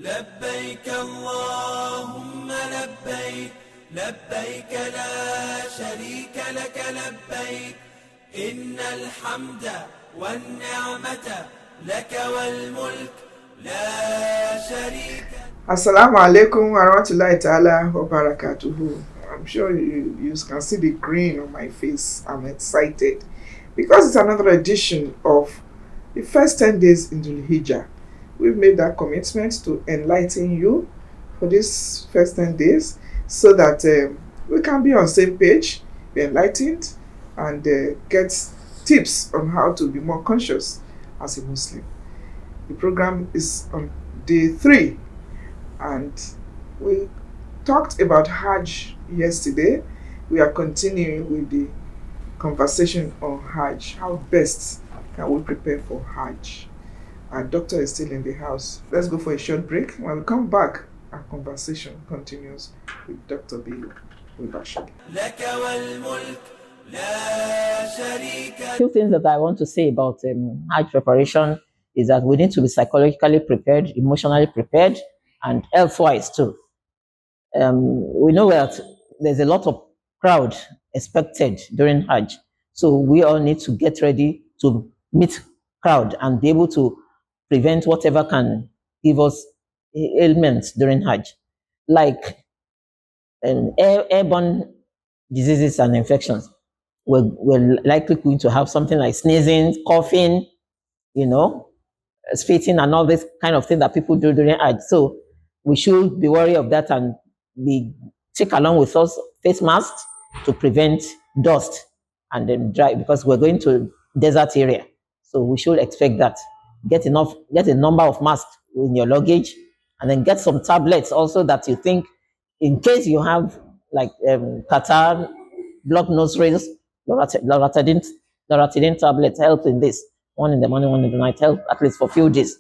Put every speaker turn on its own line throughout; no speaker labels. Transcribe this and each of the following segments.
لبيك اللهم لبيك لبيك لا شريك لك لبيك إن الحمد والنعمة لك والملك لا شريك. Assalamu alaikum wa rahmatullahi ta'ala wa barakatuhu. I'm sure you can see the grin on my face. I'm excited because it's another edition of the first 10 days in Dhul Hijjah. We've made that commitment to enlighten you for these first 10 days so that we can be on the same page, be enlightened, and get tips on how to be more conscious as a Muslim. The program is on day 3, and we talked about Hajj yesterday. We are continuing with the conversation on Hajj. How best can we prepare for Hajj? Our doctor is still in the house. Let's go for a short break. When we come back, our conversation continues with Dr. Bill.
Two things that I want to say about Hajj preparation is that we need to be psychologically prepared, emotionally prepared, and health-wise too. We know that there's a lot of crowd expected during Hajj, so we all need to get ready to meet crowd and be able to prevent whatever can give us ailments during Hajj, like airborne diseases and infections. We're likely going to have something like sneezing, coughing, spitting, and all this kind of thing that people do during Hajj. So we should be wary of that and take along with us face masks to prevent dust and then dry, because we're going to desert area. So we should expect that. Get a number of masks in your luggage, and then get some tablets also that you think, in case you have like catarrh, blocked nose rings, loratadine tablets help in this. One in the morning, one in the night, help at least for a few days.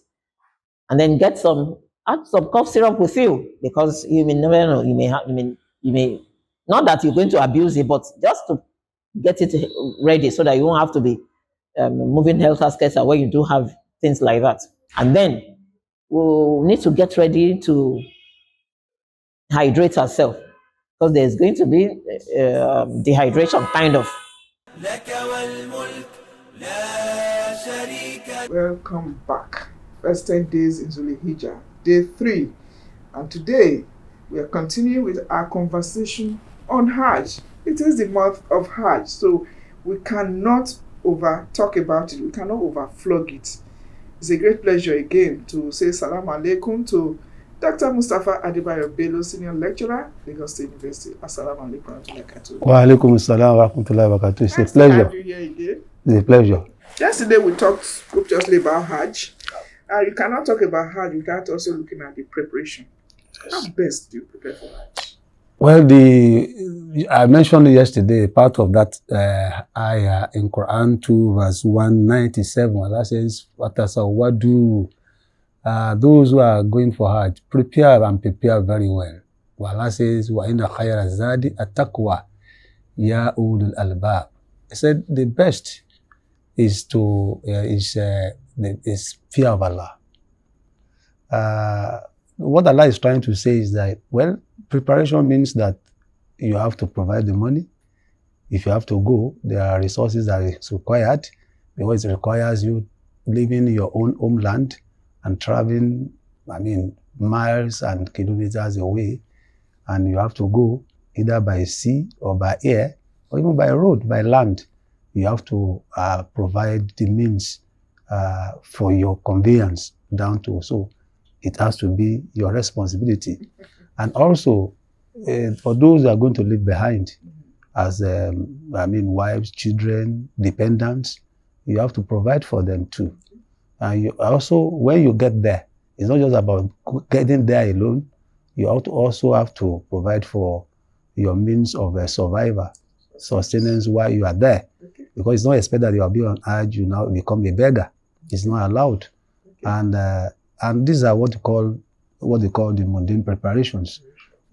And then add some cough syrup with you, because you may never know. You may not that you're going to abuse it, but just to get it ready so that you won't have to be moving health scarcer where you do have things like that. And then we'll need to get ready to hydrate ourselves, because there's going to be dehydration kind of.
Welcome back. First 10 days in Dhul Hijjah, day 3. And today we are continuing with our conversation on Hajj. It is the month of Hajj, so we cannot over talk about it. We cannot over flog it. It's a great pleasure again to say salam alaikum to Dr. Mustafa Adebayo Bello, Senior Lecturer, Lagos State University. Assalamu alaikum.
Wa alaikum assalam wa rahmatullahi wa barakatuh. It's a pleasure.
To have you here again.
It's a pleasure.
Yesterday we talked scrupulously about Hajj. You cannot talk about Hajj without also looking at the preparation. Yes. How best do you prepare for Hajj?
Well, I mentioned yesterday part of that ayah in Quran 2 verse 197. Allah says, "What do those who are going for Hajj prepare very well?" Allah says, "Wa inna khayra zadi at-taqwa ya ulul albab." He said the best is fear of Allah. What Allah is trying to say is that, well, preparation means that you have to provide the money. If you have to go, there are resources that is required, because it requires you leaving your own homeland and traveling, miles and kilometers away, and you have to go either by sea or by air or even by road, by land. You have to provide the means for your conveyance down to, so it has to be your responsibility. And also, for those who are going to leave behind, as wives, children, dependents, you have to provide for them too. And you also, when you get there, it's not just about getting there alone. You also have to provide for your means of survival, sustenance while you are there. Because it's not expected that you will be on Hajj, you now become a beggar. It's not allowed. And these are what they call the mundane preparations.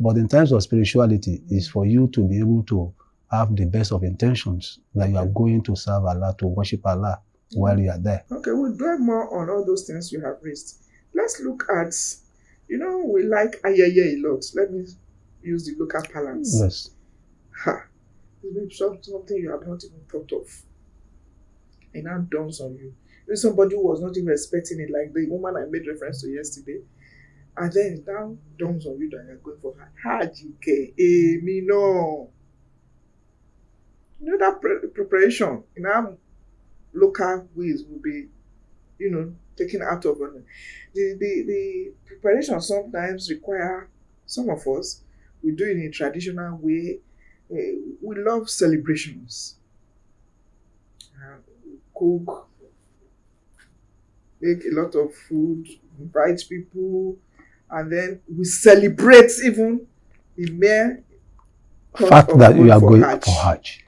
But in terms of spirituality, it's for you to be able to have the best of intentions, that you are going to serve Allah, to worship Allah while you are there.
Okay, we'll dwell more on all those things you have raised. Let's look at
You know, we like ayẹyẹ a lot. Let me use the local parlance.
Yes.
Ha! It's something you have not even thought of. It now dawns on you. There's somebody who was not even expecting it, like the woman I made reference to yesterday. And then it now dawns on you that you're going for Hajj. Me no. You know that preparation in our local ways will be, taken out of it. The preparation sometimes require some of us. We do it in a traditional way. We love celebrations. Cook, make a lot of food, invite people, and then we celebrate even the mere
fact that you are going
Hajj.
for Hajj.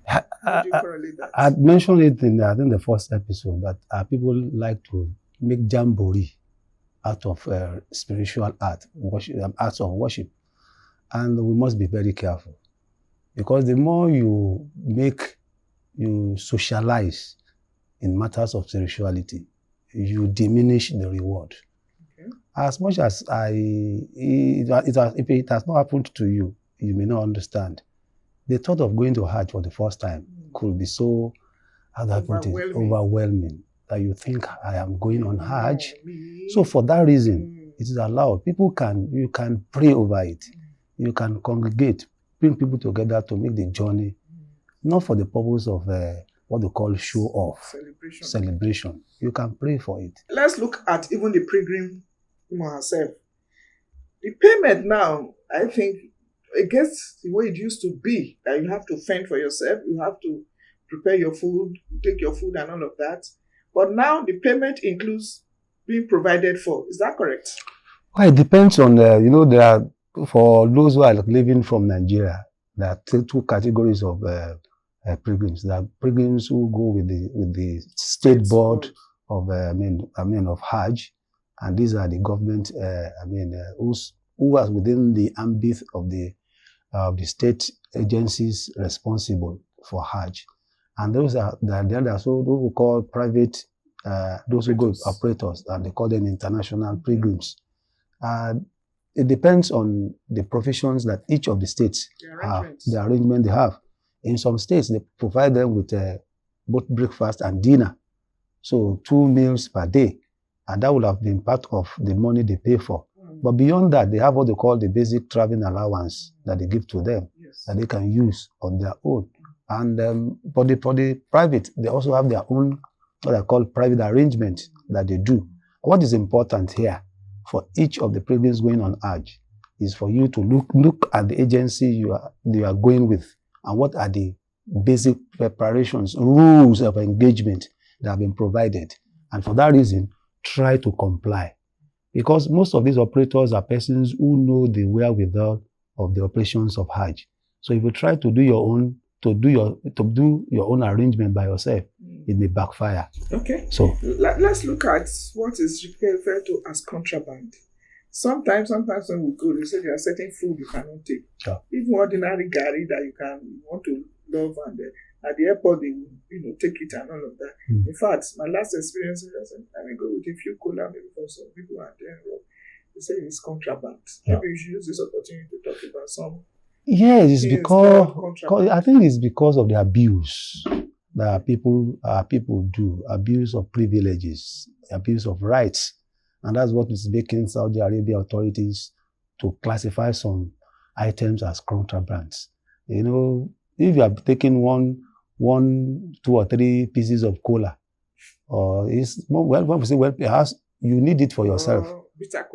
How do you correlate that?
I mentioned it in the first episode that people like to make jamboree out of spiritual art, worship, acts of worship, and we must be very careful, because the more you socialize in matters of spirituality, you diminish the reward. Okay. As much as if it has not happened to you, you may not understand. The thought of going to Hajj for the first time could be so overwhelming that you think, I am going on Hajj. So for that reason, it is allowed. You can pray over it. You can congregate, bring people together to make the journey, not for the purpose of what they call show off, celebration. You can pray for it.
Let's look at even the pilgrim herself. The payment now, I think, against the way it used to be, that you have to fend for yourself, you have to prepare your food, take your food and all of that. But now the payment includes being provided for. Is that correct?
Well, it depends on, there are, for those who are living from Nigeria, there are two categories of pilgrims. There are pilgrims who go with the state board of of Hajj, and these are the government who are within the ambit of the state agencies responsible for Hajj, and those are the others who we call private, those who go with operators, and they call them international pilgrims. It depends on the provisions that each of the states have, the arrangement they have. In some states, they provide them with both breakfast and dinner. So 2 meals per day. And that would have been part of the money they pay for. But beyond that, they have what they call the basic traveling allowance that they give to them, that they can use on their own. And for the private, they also have their own, what I call private arrangement that they do. What is important here for each of the pilgrims going on Hajj is for you to look at the agency you are going with, and what are the basic preparations, rules of engagement that have been provided. And for that reason, try to comply. Because most of these operators are persons who know the wherewithal of the operations of Hajj. So if you try to do your own arrangement by yourself, it may backfire. Okay. So
let's look at what is referred to as contraband. Sometimes when we go, they say there are certain food you cannot take. Sure. Even ordinary gari that you want to love, and at the airport they will, take it and all of that. In fact, my last experience is I said, let me go with a few cola maybe for some people, and then they say it's contraband. Yeah. Maybe you should use this opportunity to talk about some.
Yes, it's because I think it's because of the abuse that people do, abuse of privileges, abuse of rights. And that's what is making Saudi Arabia authorities to classify some items as contrabands. If you are taking one, 2 or 3 pieces of cola, or when we say, perhaps you need it for yourself. Bitter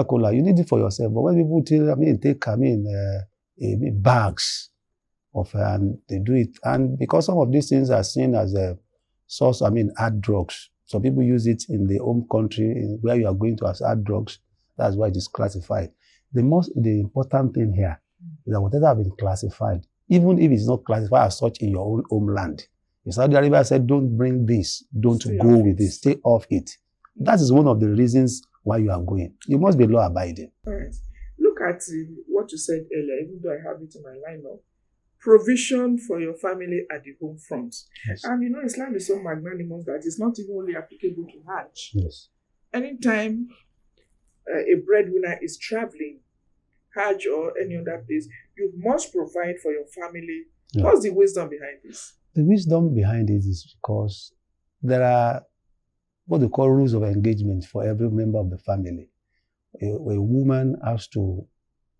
cola, you need it for yourself. But when people take bags of, and they do it, and because some of these things are seen as a source, hard drugs. So people use it in the home country where you are going to as hard drugs. That's why it is classified. The important thing here is that whatever has been classified, even if it's not classified as such in your own homeland, if Saudi Arabia said, don't bring this, don't go with this, stay off it. That is one of the reasons why you are going. You must be law abiding.
All right. Look at what you said earlier, even though I have it in my lineup. Provision for your family at the home front. Yes. And Islam is so magnanimous that it's not even only applicable to Hajj.
Yes.
Anytime a breadwinner is traveling, Hajj or any other place, you must provide for your family.
Yeah.
What's the wisdom behind this?
The wisdom behind it is because there are what they call rules of engagement for every member of the family. A woman has to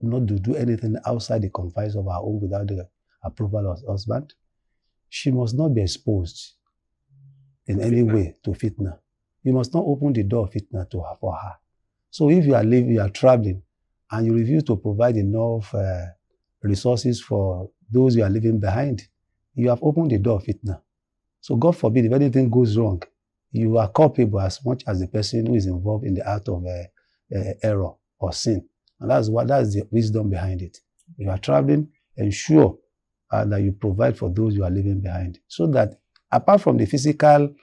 not to do anything outside the confines of her home without the approval of her husband. She must not be exposed in any way to fitna. You must not open the door of fitna to her, for her. So if you are traveling, and you refuse to provide enough resources for those you are leaving behind, you have opened the door of fitna. So God forbid, if anything goes wrong, you are culpable as much as the person who is involved in the act of error or sin. And that's the wisdom behind it. If you are traveling, ensure that you provide for those you are leaving behind, so that apart from the physical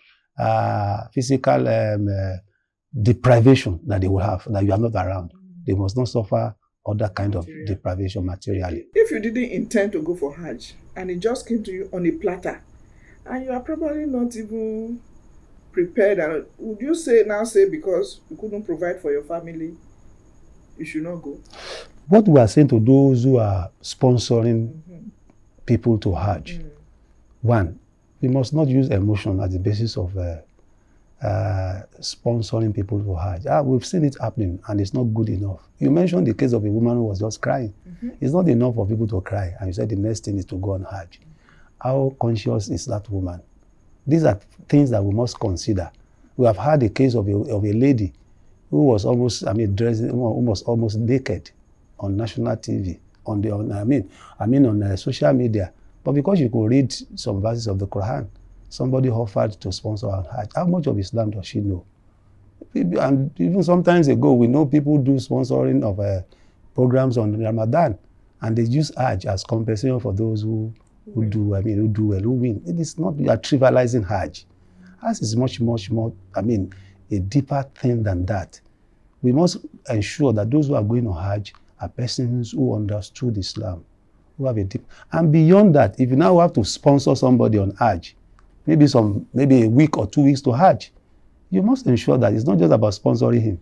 deprivation that they will have, that you are not around, they must not suffer other kind of deprivation materially.
If you didn't intend to go for Hajj and it just came to you on a platter, and you are probably not even prepared, and would you say because you couldn't provide for your family, you should not go?
What we are saying to those who are sponsoring people to Hajj, one, we must not use emotion as the basis of sponsoring people to Hajj. We've seen it happening, and it's not good enough. You mentioned the case of a woman who was just crying. It's not enough for people to cry, and you said the next thing is to go on Hajj. How conscious is that woman? These are things that we must consider. We have had a case of a lady who was almost, almost naked on national TV, on social media. But because you could read some verses of the Quran, somebody offered to sponsor her Hajj. How much of Islam does she know? And even sometimes ago, we know people do sponsoring of programs on Ramadan, and they use Hajj as compensation for those who do well, who win. It is not, you are trivializing Hajj. Hajj is much, much more, a deeper thing than that. We must ensure that those who are going on Hajj are persons who understood Islam, who have a deep, and beyond that, if you now have to sponsor somebody on Hajj, maybe a week or 2 weeks to Hajj, you must ensure that it's not just about sponsoring him.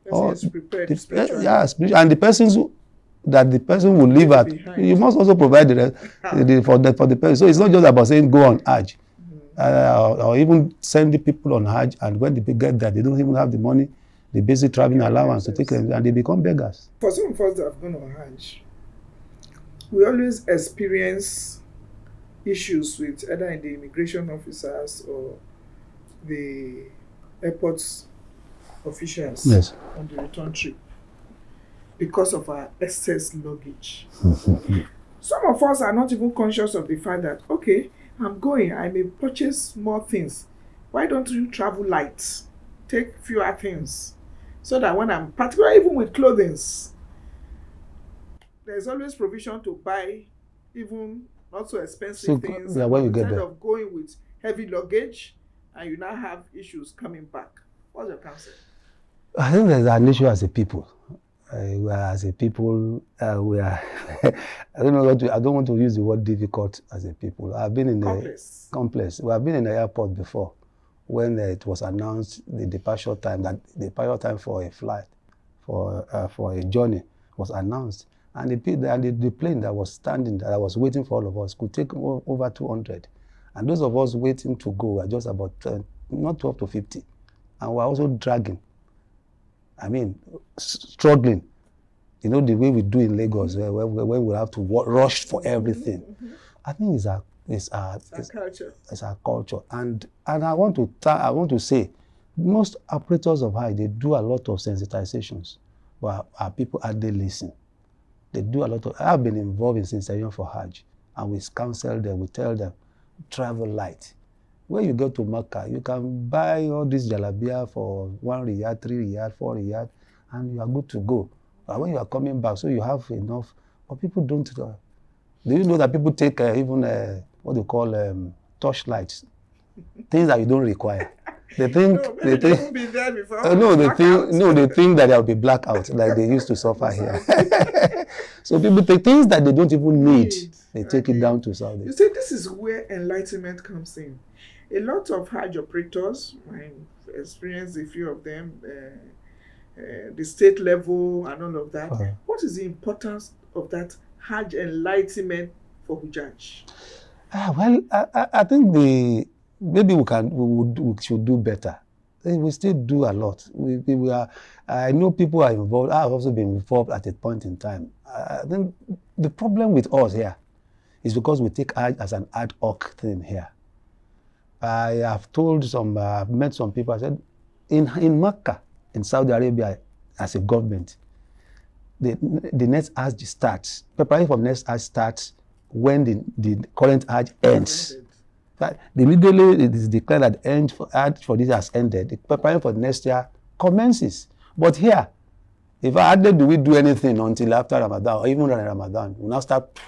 Prepared
And the person will leave at, you must also provide for the person. So it's not just about saying go on Hajj, or even send the people on Hajj, and when they get there, they don't even have the money, the basic traveling allowance to take them, and they become beggars.
For some of us that have gone on Hajj, we always experience issues with either in the immigration officers or the airports officials on the return trip because of our excess luggage. Some of us are not even conscious of the fact that, okay, I'm going, I may purchase more things. Why don't you travel light? Take fewer things. So that when I'm, particularly even with clothing, there's always provision to buy even not so expensive things.
When you get
instead
there,
of going with heavy luggage and you now have issues coming back. What's your counsel?
I think there's an issue as a people. We are as a people, we are. I don't want to use the word difficult as a people. I've been in complex. We have been in the airport before when it was announced the departure time for a flight, for a journey was announced, and the plane that was standing, that was waiting for all of us, could take over 200, and those of us waiting to go were just about not 12 to 50, and we're also dragging. Struggling. The way we do in Lagos, where we have to rush for everything. I think it's our culture. And I want to say, most operators of Hajj, they do a lot of sensitizations, but our people hardly listen. They do a lot of. I have been involved in sensitization for Hajj, and we counsel them. We tell them, travel light. When you go to Makkah, you can buy all this jalabia for 1 riyal, 3 riyal, 4 riyal, and you are good to go. But when you are coming back, so you have enough. But people don't. Do you know that people take even what they call torchlights, things that you don't require? They think they think that there will be blackout like they used to suffer here. So people take things that they don't even need. They take it down to Saudi.
You see, this is where enlightenment comes in. A lot of Hajj operators, I experienced a few of them the state level and all of that.
Okay.
What is the importance of that Hajj enlightenment for Hujjaj?
Well, I think maybe we should do better. We still do a lot. We are. I know people are involved. I have also been involved at a point in time. I think the problem with us here is because we take Hajj as an ad hoc thing here. I have I've met some people. I said, in Mecca, in Saudi Arabia, as a government, the next Hajj starts. Preparing for the next Hajj starts when the current Hajj ends. But immediately it is declared that the end for Hajj for this has ended. The preparing for the next year commences. But here, if hardly do we do anything until after Ramadan or even during Ramadan, we now start.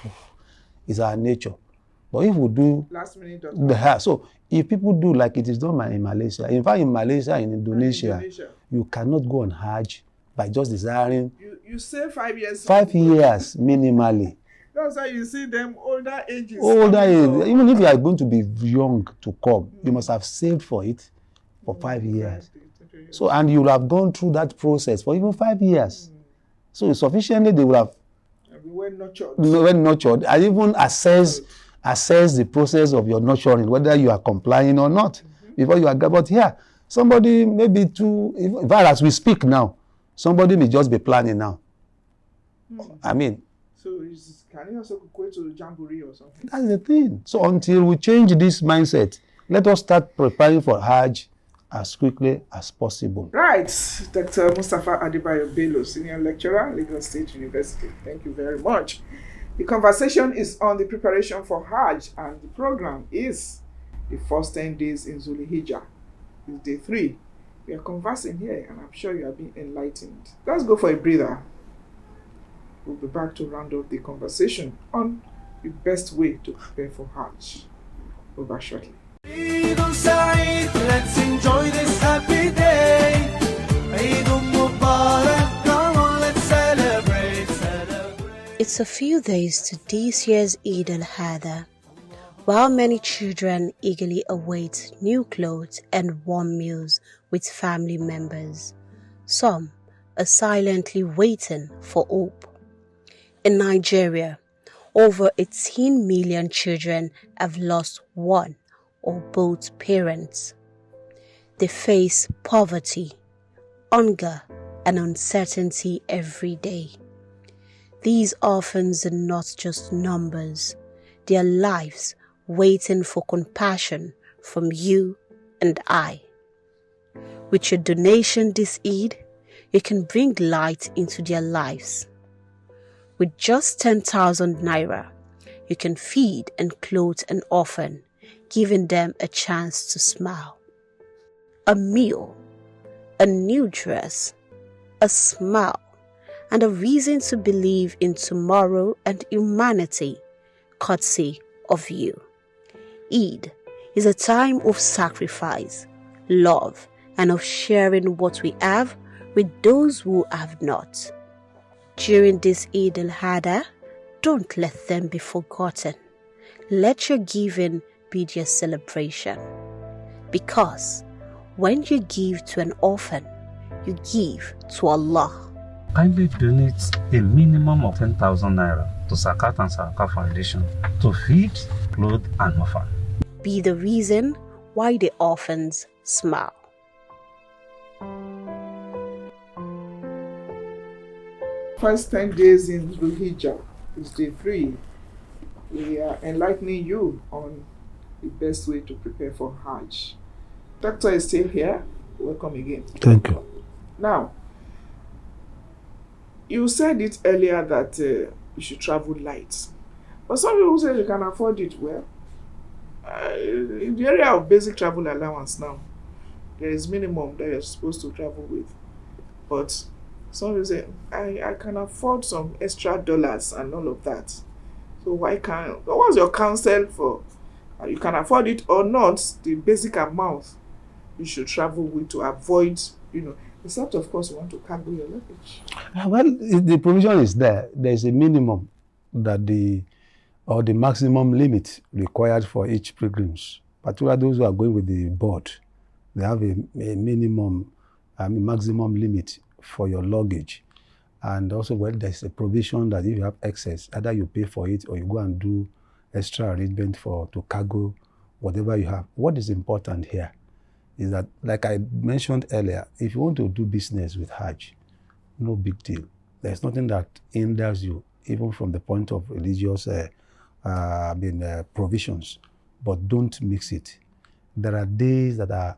It's our nature. But if we do
Last minute.
so if people do like it is done in Malaysia, in fact in Malaysia, in Indonesia, you cannot go on Hajj by just desiring.
You say 5 years.
5 years minimally.
That's why you see them older ages.
Older age. Even if you are going to be young to come, you must have saved for it for 5 years. So, and you will have gone through that process for even 5 years. So sufficiently they will have
well nurtured.
And even assess the process of your nurturing, whether you are complying or not, before you are. But here, somebody maybe in fact, as we speak now, somebody may just be planning now. I mean.
So can you also go to the Jamboree or something?
That's the thing. So until we change this mindset, let us start preparing for Hajj as quickly as possible.
Right. Dr. Mustafa Adebayo Bello, Senior Lecturer, Lagos State University. Thank you very much. The conversation is on the preparation for Hajj, and the program is the first 10 days in Dhul Hijjah. It's day 3. We are conversing here, and I'm sure you are being enlightened. Let's go for a breather. We'll be back to round up the conversation on the best way to prepare for Hajj. Over shortly.
Eid Saeed, let's enjoy this happy day. Eid Mubarak, come on, let's celebrate.
It's a few days to this year's Eid al-Adha. While many children eagerly await new clothes and warm meals with family members, some are silently waiting for hope. In Nigeria, over 18 million children have lost one or both parents. They face poverty, hunger, and uncertainty every day. These orphans are not just numbers, they are lives waiting for compassion from you and I. With your donation this Eid, you can bring light into their lives. With just 10,000 naira, you can feed and clothe an orphan, giving them a chance to smile. A meal, a new dress, a smile, and a reason to believe in tomorrow and humanity, courtesy of you. Eid is a time of sacrifice, love, and of sharing what we have with those who have not. During this Eid al-Adha, don't let them be forgotten. Let your giving be their celebration. Because when you give to an orphan, you give to Allah.
Kindly donate a minimum of 10,000 naira to Zakat and Sadaqah Foundation to feed, clothe, and orphan.
Be the reason why the orphans smile.
First 10 days in Dhul Hijjah is day 3. We are enlightening you on the best way to prepare for Hajj. Doctor is still here. Welcome again.
Thank you.
Now, you said it earlier that you should travel light. But some people say you can afford it. Well, in the area of basic travel allowance now, there is minimum that you're supposed to travel with. But some people say, I can afford some extra dollars and all of that. So what's your counsel for? You can afford it or not, the basic amount you should travel with to avoid, except of course you want to carry your luggage.
Well, the provision is there. There is a minimum that the maximum limit required for each pilgrims. Particularly those who are going with the board, they have a minimum, maximum limit for your luggage. And also, well, there's a provision that if you have excess, either you pay for it or you go and do extra arrangement to cargo whatever you have. What is important here is that, like I mentioned earlier, if you want to do business with Hajj, no big deal. There's nothing that hinders you, even from the point of religious provisions, but don't mix it. There are days that are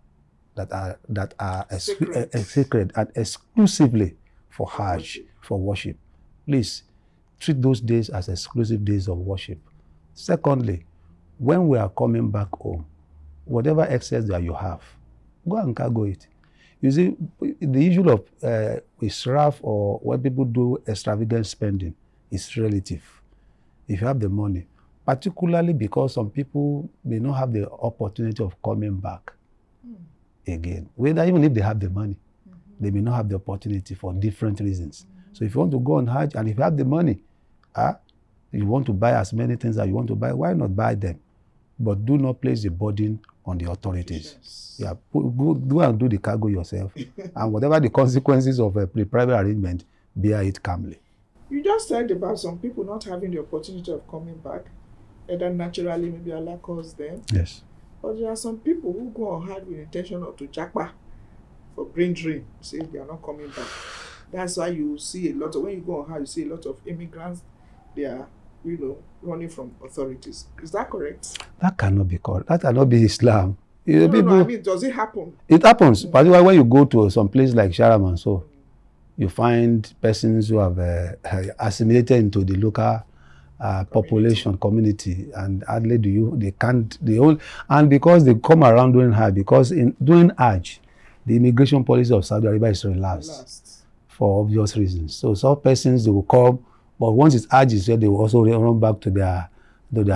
sacred and exclusively for Hajj, for worship. Please treat those days as exclusive days of worship. Secondly, when we are coming back home, whatever excess that you have, go and cargo it. You see, the issue of israf, or when people do extravagant spending, is relative. If you have the money, particularly because some people may not have the opportunity of coming back again. Whether even if they have the money, they may not have the opportunity for different reasons. So if you want to go on Hajj, and if you have the money, you want to buy as many things that you want to buy, why not buy them? But do not place the burden on the authorities. Yes. Yeah, go and do the cargo yourself. And whatever the consequences of a private arrangement, bear it calmly.
You just said about some people not having the opportunity of coming back, either naturally, maybe Allah calls them.
Yes.
But there are some people who go on Hajj with the intention of to japa for brain drain, say they are not coming back. That's why you see a lot of, when you go on Hajj, you see a lot of immigrants, they are, running from authorities. Is that correct?
That cannot be correct. That cannot be Islam.
No, I mean, does it happen?
It happens. Particularly when you go to some place like Sharam, so you find persons who have assimilated into the local population, community, and hardly and because they come around during Hajj, because during Hajj, the immigration policy of Saudi Arabia is relaxed for obvious reasons. So some persons, they will come, but once it's Hajj, they will also run back to their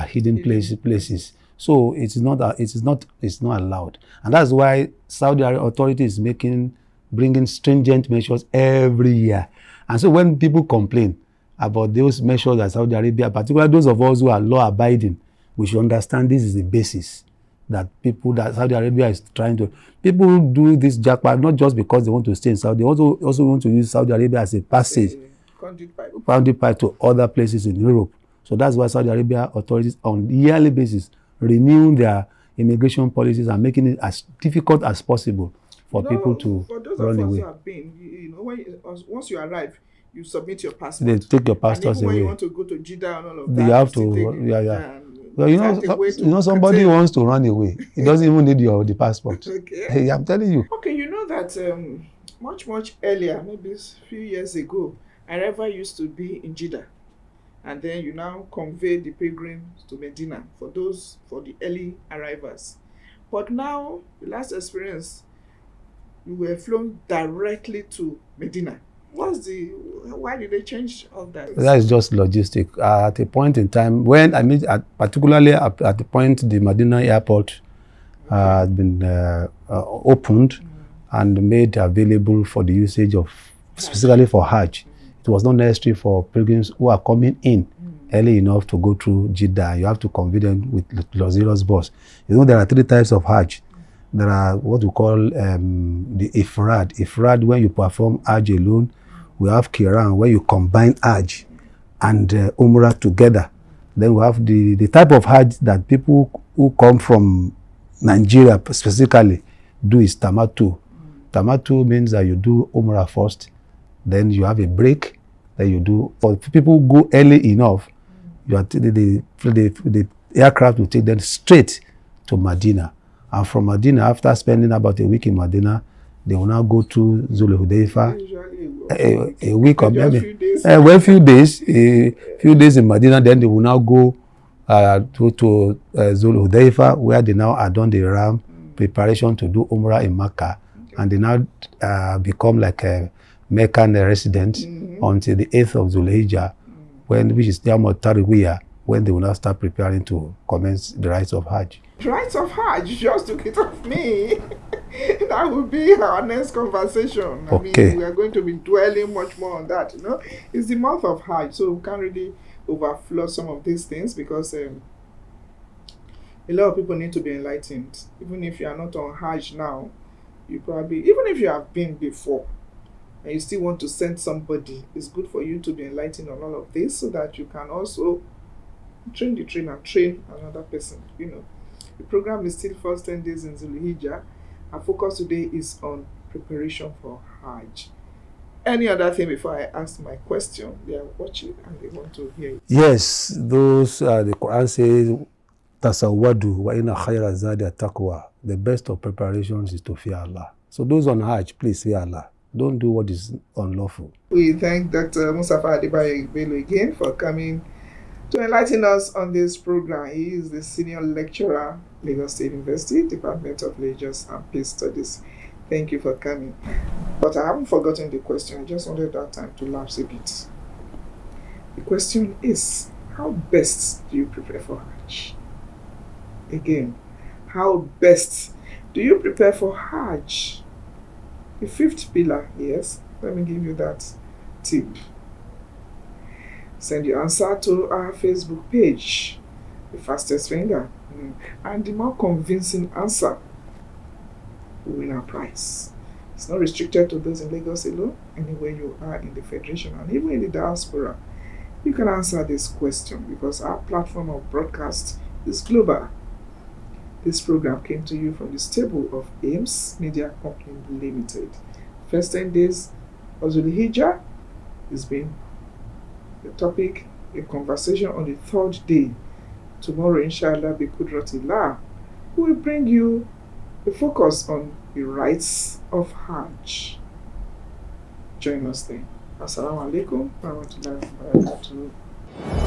hidden places. So it's not allowed, and that's why Saudi Arabia authority is bringing stringent measures every year. And so when people complain about those measures that Saudi Arabia, particularly those of us who are law-abiding, we should understand this is the basis that Saudi Arabia is trying to. People do this jackpot not just because they want to stay in Saudi. They also want to use Saudi Arabia as a passage, conduit pipe to other places in Europe. So that's why Saudi Arabia authorities on yearly basis renew their immigration policies and making it as difficult as possible for people to run away.
For those of us who have been, once you arrive, you submit your passport.
They take your passports away.
When you want to go to Hijjah and all of that,
you have to, Well, somebody wants to run away. He doesn't even need the passport.
Okay.
Hey, I'm telling you.
Okay, you know that much earlier, maybe a few years ago, Arrival used to be in Jeddah. And then you now convey the pilgrims to Medina for the early arrivals. But now, the last experience, you were flown directly to Medina. Why did they change all that?
That is just logistic. At a point in time, particularly at the point the Medina airport had been opened and made available for the usage of, specifically for Hajj. It was not necessary for pilgrims who are coming in early enough to go through Jeddah. You have to convey them with luxurious bus. There are 3 types of Hajj. There are what we call the Ifrad. Ifrad, when you perform Hajj alone. We have Kiran, where you combine Hajj and Umrah together. Then we have the type of Hajj that people who come from Nigeria specifically do is Tamatu. Tamatu means that you do Umrah first, then you have a break, then you do. For people who go early enough, the aircraft will take them straight to Medina. And from Medina, after spending about a week in Medina, they will now go to Dhul a week or maybe a few days in Medina. Then they will now go to Dhul Hudayfa, where they now are done the Ram preparation to do Umrah in Makkah, and they now become like a Meccan resident until the 8th of Dhul Hijjah, which is Yom Tarwiyah, when they will now start preparing to commence the rites of Hajj.
Rites of Hajj, just to get off me. That would be our next conversation.
Okay.
I mean, we are going to be dwelling much more on that. It's the month of Hajj, so we can't really overflow some of these things, because a lot of people need to be enlightened. Even if you are not on Hajj now, you probably, even if you have been before, and you still want to send somebody, it's good for you to be enlightened on all of this so that you can also train the trainer, train another person. The program is still first 10 days in Hijjah. Our focus today is on preparation for Hajj. Any other thing before I ask my question? They are watching and they want to hear it.
Yes, those the Quran says, "Tasawwadu wa inna khayra zadi taqwa." The best of preparations is to fear Allah. So those on Hajj, please fear Allah. Don't do what is unlawful.
We thank Dr. Mustafa Adebayo Bello again for coming to enlighten us on this program. He is the senior lecturer, Lagos State University, Department of Religious and Peace Studies. Thank you for coming. But I haven't forgotten the question. I just wanted that time to lapse a bit. The question is, how best do you prepare for Hajj? Again, how best do you prepare for Hajj? The fifth pillar, yes. Let me give you that tip. Send your answer to our Facebook page, the fastest finger, and the more convincing answer will win our prize. It's not restricted to those in Lagos alone. Anywhere you are in the Federation and even in the diaspora, you can answer this question because our platform of broadcast is global. This program came to you from the stable of Ames Media Company Limited. First 10 days of Dhul Hijjah has been the topic, a conversation on the third day. Tomorrow, inshallah, bi Qudratillah, we will bring you a focus on the rites of Hajj. Join us then. Assalamu alaikum wa rahmatullahi wa barakatuh.